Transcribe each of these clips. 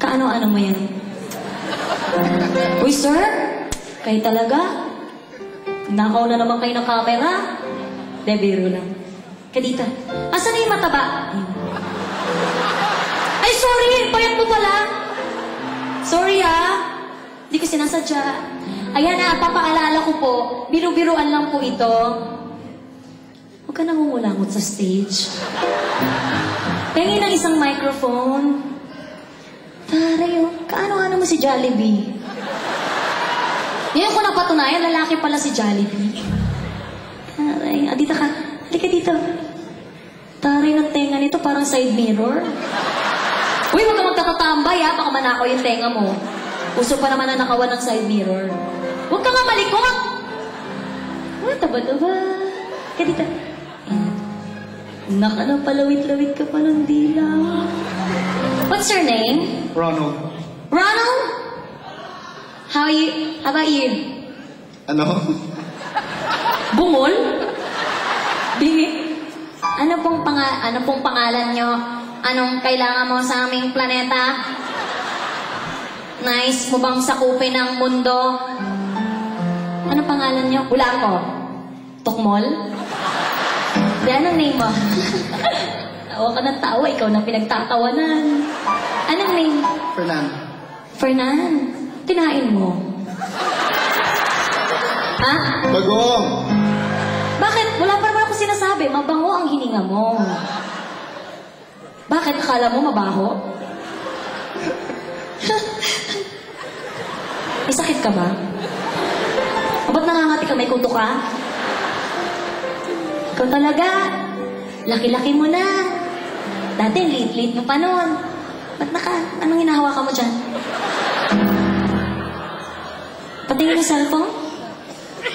Kaano-ano mo yan? Uy, sir? Kayo talaga? Nakaw na naman kayo ng camera? De, biro lang. Kadita. Asan na yung mataba? Ay, sorry! Payat mo pala! Sorry, Hindi ko sinasadya. Ayan papaalala ko po. Biro-biroan lang po ito. Huwag ka nangungulangot sa stage. Pengi ng isang microphone. Taray, kaano-ano mo si Jollibee? Ngayon ko napatunayan, lalaki pala si Jollibee. Taray, dito ka. Halika dito. Taray ng tenga nito, parang side mirror. Uy, huwag ka magkakatambay, baka manakaw yung tenga mo. Uso pa naman na nakawan ng side mirror. Huwag ka nga malikot! Taba-taba. Halika dito. Palawit-lawit ka pa ng dila. What's your name? Ronald. Ronald? How about you? Ano? Bungol? Bingi? Ano pong pangalan nyo? Anong kailangan mo sa aming planeta? Nice mo bang sakupin ang mundo? Anong pangalan nyo? Wala ko. Tukmol? Di, anong name mo? Tawa ka ng tawa, ikaw na pinagtatawanan. Anong name? Fernan. Fernan? Tinain mo. Ha? Bagong! Bakit? Wala pa naman ako sinasabi. Mabango ang hininga mo. Bakit? Akala mo mabaho? May sakit ka ba? O ba't nangangati ka? May kuto ka? Ikaw talaga. Laki-laki mo na. Dati, late-late mo pa noon. Ba't anong hinahawakan mo dyan? Patingin ng cellphone?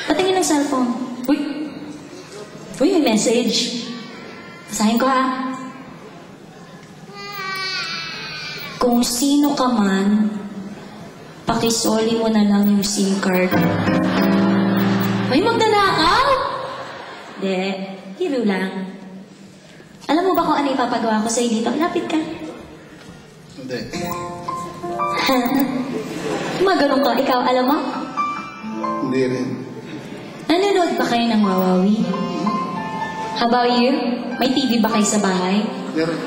Patingin ng cellphone. Uy! Uy, may message. Basahin ko, Kung sino ka man, pakisoli mo na lang yung SIM card. May magnanakaw? De, hiro lang. Alam mo ba kung ano ipapagawa ko sa'yo dito? Lapit ka. Hindi. Maganon ka. Ikaw, alam mo? Hindi rin. Nanonood ba kayo ng Wawawi? How about you? May TV ba kayo sa bahay? Hindi rin.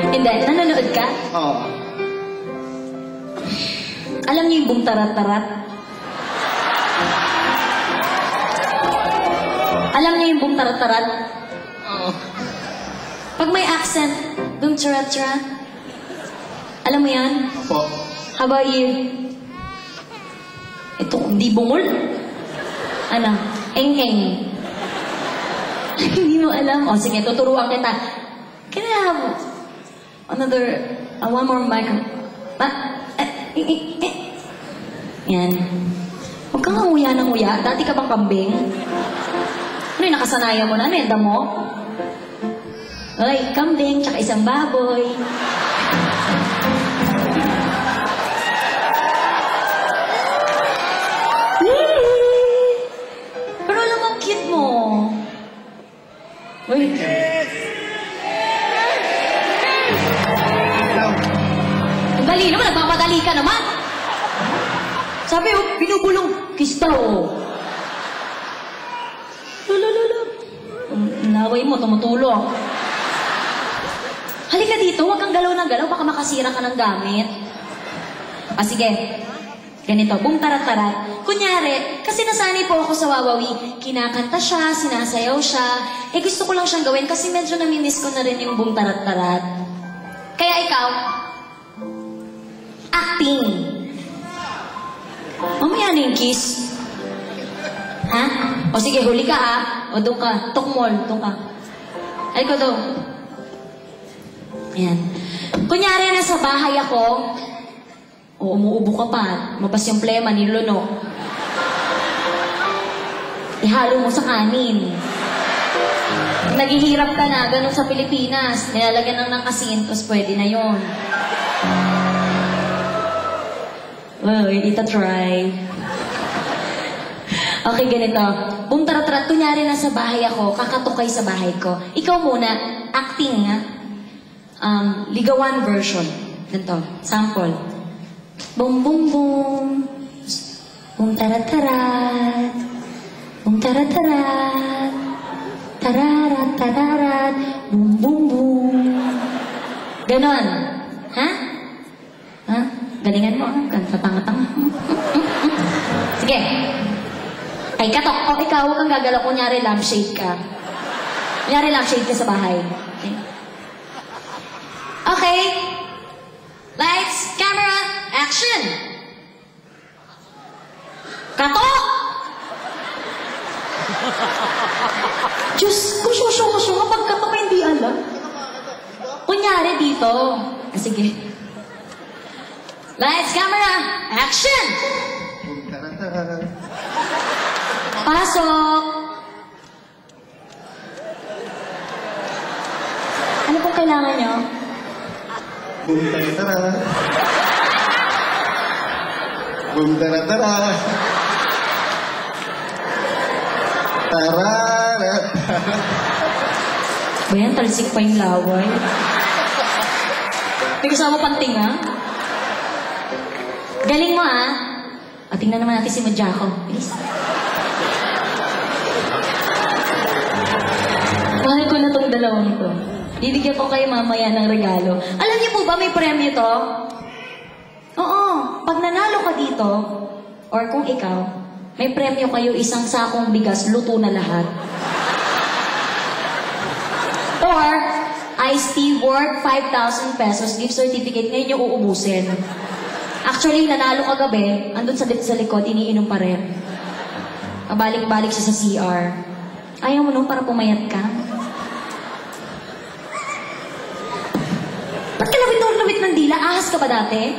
Hindi. Nanonood ka? Oo. Alam niyo yung bumtarat-tarat? Alam niyo yung bumtarat-tarat? Oo. Pag may accent, bumtarat-tarat. Alam mo yan? Opo. How about you? Ito, hindi bungol? Ano? Eng-eng. Hindi mo alam. O, sige, tuturuan kita. Can I have one more mic? Yan. Huwag kang nguya ng nguya. Dati ka bang kambing? Ano yung nakasanayan mo na? Nenda mo? Oy, kambing, tsaka isang baboy. Pero alam mo, cute mo. Uy. Ang dali naman, nagmamadali ka naman. Sabi, binubulong. Kiss daw, Lulululu. Laway mo, tumutulong. Halika dito, huwag kang galaw ng galaw, baka makasira ka ng gamit. Sige. Ganito, bumtarat-tarat. Kunyari, kasi nasanay po ako sa Wawawi, kinakanta siya, sinasayaw siya. Gusto ko lang siyang gawin kasi medyo namimiss ko na rin yung bumtarat-tarat. Kaya ikaw, acting. Mamaya na yung kiss. Ha? O sige, huli ka O doon ka. Tukmol, doon ka. Ay ko doon. Ayan. Kunyari, nasa bahay ako, umuubo ka pa, mabas yung plema, nilunok. Ihalo mo sa kanin. Naghihirap ka na, ganun sa Pilipinas. Nilalagyan ng asin, tapos pwede na yon. Well, dito try. Okay, ganito. Bumtarat-tarat, kunyari nasa bahay ako, kakatukay sa bahay ko. Ikaw muna, acting Ligawan version. Ganito, sample. Boom, boom, boom. Boom, tarat-tarat. Boom, tarat-tarat. Tararat, tararat. Boom, boom, boom. Ganon. Ha? Ha? Galingan mo. Ganda, tanga-tanga. Sige. Ay, katok. O, ikaw, huwag kang gagalaw. Kunyari, lampshade ka. Kunyari, lampshade ka sa bahay. Okay? Okay. Lights, camera, action! Katok! Diyos ko, susyo, kapag katok hindi alam. Kunyari dito. Ah, sige. Lights, camera, action! Pasok! Ano pong kailangan nyo? Boom, tara-tara. Boom, tara-tara. Tararat. Ba yan, talsik pa yung laway. May kasama panting, ha? Galing mo, ha? O, tingnan naman natin si Madjako. Bilis. Mahal ko na tong dalawang to. Bibigyan ko kayo mamaya ng regalo. Alam niyo po ba may premyo to? Oo. Pag nanalo ka dito, or kung ikaw, may premyo kayo isang sakong bigas, luto na lahat. Or, iced tea worth 5,000 pesos, gift certificate, ngayon yung uubusin. Actually, nanalo kagabi, andun sa likod, iniinom pa rin. Pabalik-balik siya sa CR. Ayaw mo nung para pumayat ka? Ba't ka labit ng dila? Ahas ka ba dati?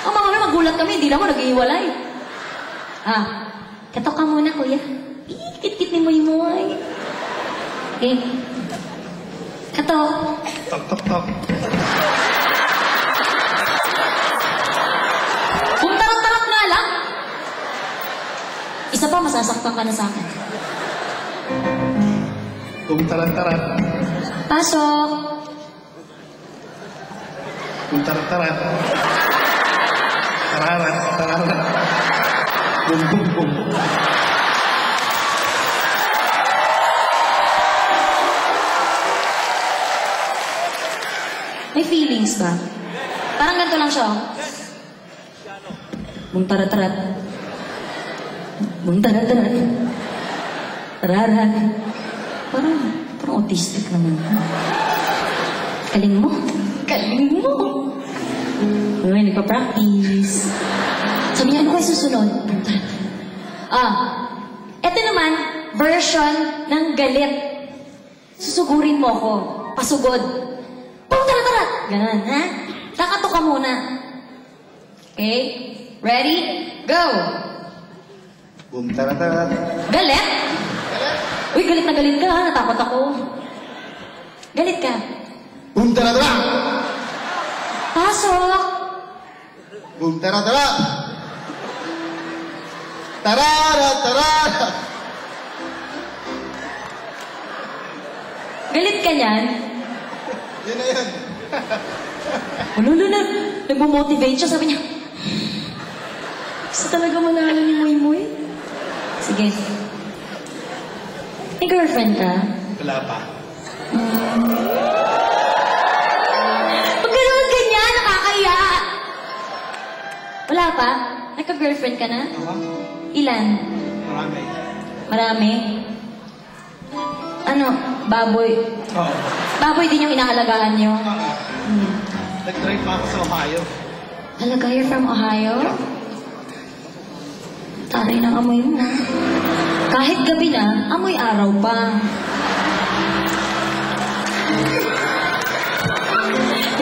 O mga magulat kami, dila mo nag-iiwalay. Ah, katok ka muna, kuya. Kit-kit ni Moy-Moy. Okay. Katok. Tok. Kung tarap-tarap nga lang. Isa pa, masasaktan ka na sa akin. Boom, tara-tara. Pasok. Boom, tara-tara. Tararat. Boom, boom, boom. May feelings ba? Parang ganito lang siya. Buntarat-tarat. Buntarat-tarat. Tararat. Parang autistic naman. Galing mo. Uy, nagpa-practice. Sabi niya, ano kayo susunod? Ito naman, version ng galit. Susugurin mo ako. Pasugod. Tara. Ganun, ha? Kakato ka muna. Okay? Ready? Go! Boom, tara-tara. Galit? Uy, galit na galit ka, ha? Natakot ako. Galit ka. Boom, tara-tara. Pasok! Boom, tara-tara. Tararat. Galit ka niyan? Yun na yan. Lalo na. Nagmo-motivate siya. Sabi niya, gusto talaga manalo ni Moy-Moy? Sige. May girlfriend ka? Wala pa. Pag gano'n ganyan, nakakaya. Wala pa? Nagka-girlfriend ka na? Ilan? Marami? Ano? Baboy? Oo. Baboy din yung inaalagaan niyo? Nag-drive pa ako sa Ohio. Talaga, you're from Ohio? Taray ng amoy mo. Kahit gabi na, amoy araw pa.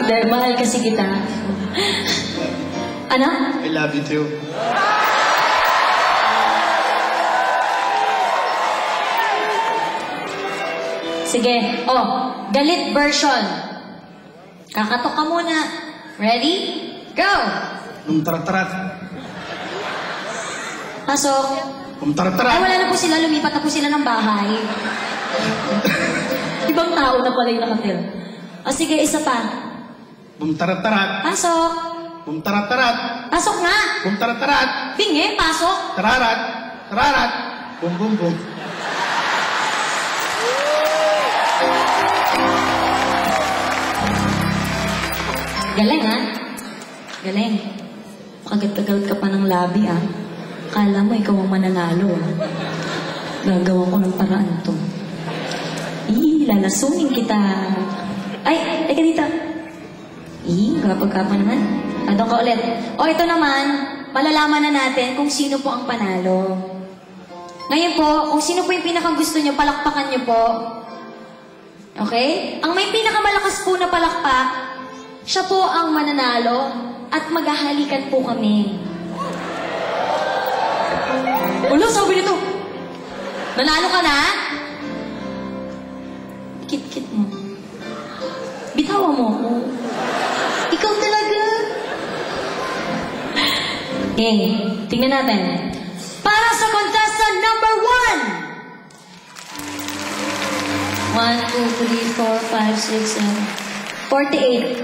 Hindi, mahal kasi kita. Ano? I love you too. Sige. Galit version. Kakatok ka muna. Ready? Go! Boom, tara-tara. Pasok. Boom, tara-tara. Ay, wala na po sila. Lumipat na po sila ng bahay. Ibang tao na pala yung nakatira. Sige, isa pa. Bum tarat-tarat. Pasok. Bum tarat-tarat. Pasok nga. Bum tarat-tarat. Bingi, pasok. Tararat. Tararat. Bum bum bum. Galing, ha? Galing. Kagat-kagat ka pa ng labi, ah. Kala mo, ikaw ang mananalo, ah. Gagawa ko ng paraan to. Lalasunin kita. Ay, teka dito. Kapag-kapa naman. Doon ka ulit. O, ito naman, malalaman na natin kung sino po ang panalo. Ngayon po, kung sino po yung pinakagusto nyo, palakpakan nyo po. Okay? Ang may pinakamalakas po na palakpak, siya po ang mananalo at maghahalikan po kami. Ulo, sabi nito. Nanalo ka na? Kit-kit mo. Bitawa mo ako. Ikaw talaga. Tingnan natin. Para sa contestant number 1. 1, 2, 3, 4, 5, 6, 7. 48.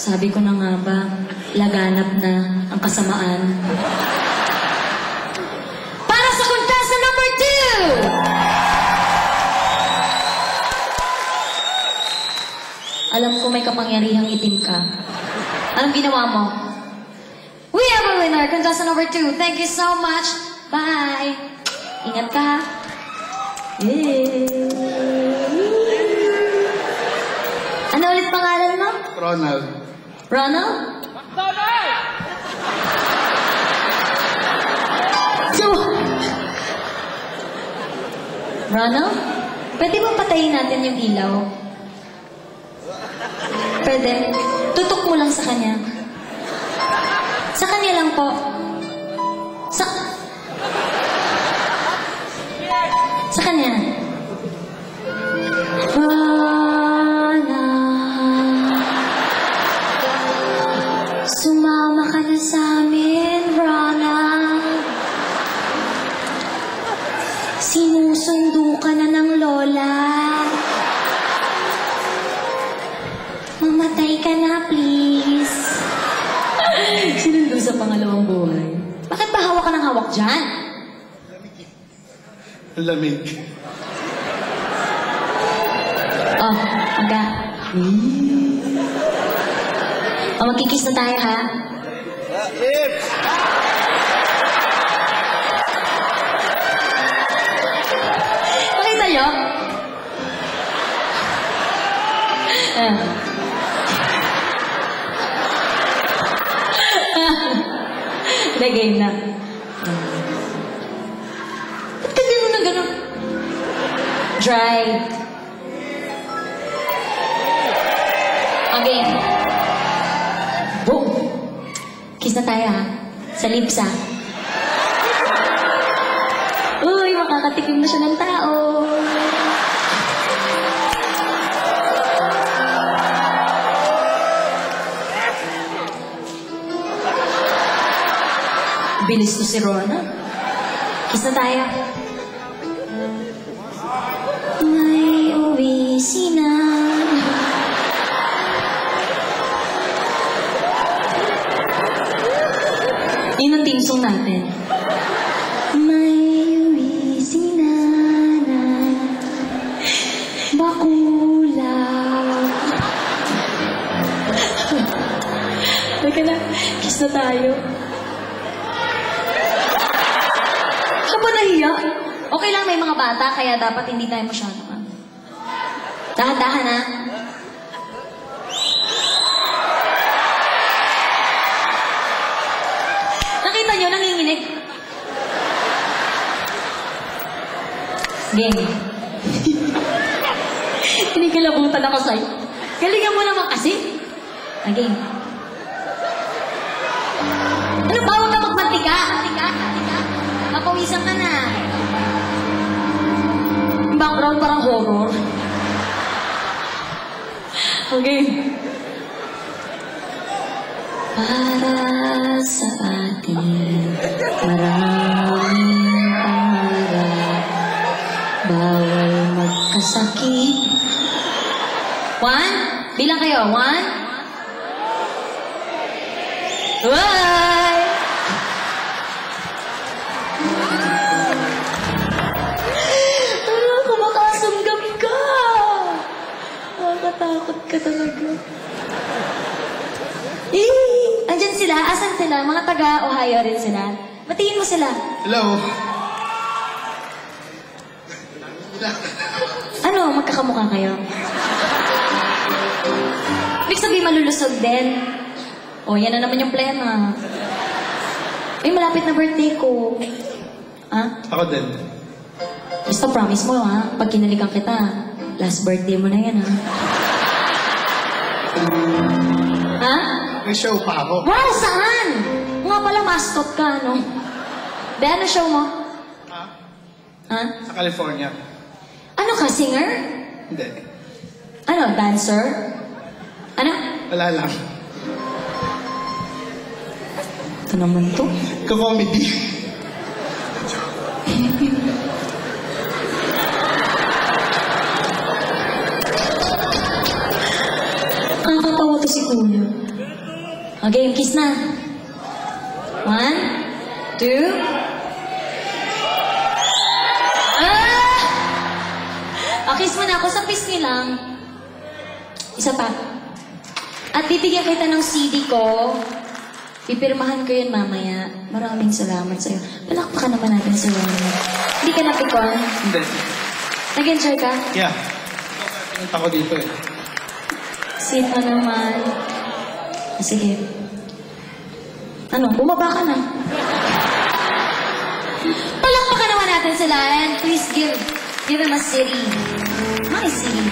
Sabi ko na nga ba, laganap na ang kasamaan. Para sa contestant number 2! Alam ko may kapangyarihang itim ka. Anong ginawa mo? We have a winner, contestant number 2. Thank you so much. Bye. Ingat ka. Ano ulit pangalan mo? Ronald. Ronald? So, Ronald? Pwede bang patayin natin yung ilaw? Pwede. Tutok mo lang sa kanya. Sa kanya lang po. Sa kanya. Sumama ka na sa amin, Ronald. Sinusundo ka na ng lola. Mamatay ka na, please. Sinundo sa pangalawang buhay. Bakit ba hawak ka ng hawak dyan? Lamig. Oh, hangga. O, magkikis na tayo, ha? Pakita nyo? Game na. Ba't ka gano'n na gano'n? Dry. Okay. Boom! Kiss na tayo, ha? Sa lips, ha? Uy, makakatikim na siya ng tao. Bilis to si Rona. Kiss na tayo. May uwi sina. Yun ang team song natin. May uwi si Nana Bakula. Teka na, kiss na tayo. Ka ba nahiya? Okay lang, may mga bata, kaya dapat hindi tayo masyado. Dahan-dahan, ha? Nakita nyo, nanginginig. Game. Kinikilabutan ako sa'yo. Galingan mo naman kasi. Game. Ano ba? Huwag ka magmantika. Mapawisan ka na. Yung background parang horror. Okay. Para sa atin, maraming pangarap. Bawal magkasakit. 1, bilang kayo. 1. Bye! Kumakasamgam ka! Nakakatakot ka talaga. Andyan sila? Asan sila? Mga taga-Ohio rin sila. Batiin mo sila. Hello. Ano, magkakamukha kayo? Ibig sabihin malulusog din. O, yan na naman yung plema. Ay, malapit na birthday ko. Ha? Ako din. Basta promise mo, ha? Pag kinalikan kita, last birthday mo na yan, ha? Ha? May show pa ako. Wow, saan? Nga pala, mascot ka, no? De, ano show mo? Ha? Ha? Sa California. Ano ka, singer? Hindi. Ano, dancer? Ano? Wala lang. Ito naman to. Ka-comedy. Nakakatawa to si Kuya. Okay, kiss na. 1, 2. Kiss mo na ako. Sa kiss niyo lang. Isa pa. At bibigyan kita ng CD ko. Pipirmahan ko yun mamaya. Maraming salamat sa'yo. Palakpakan naman natin sa iyo. Hindi ka napikon? Hindi. Nag-enjoy ka? Yeah. Pinunta ko dito eh. Sweet mo naman. Sige. Ano? Bumaba ka na. Palakpakan naman natin sila and please give him a city. My city.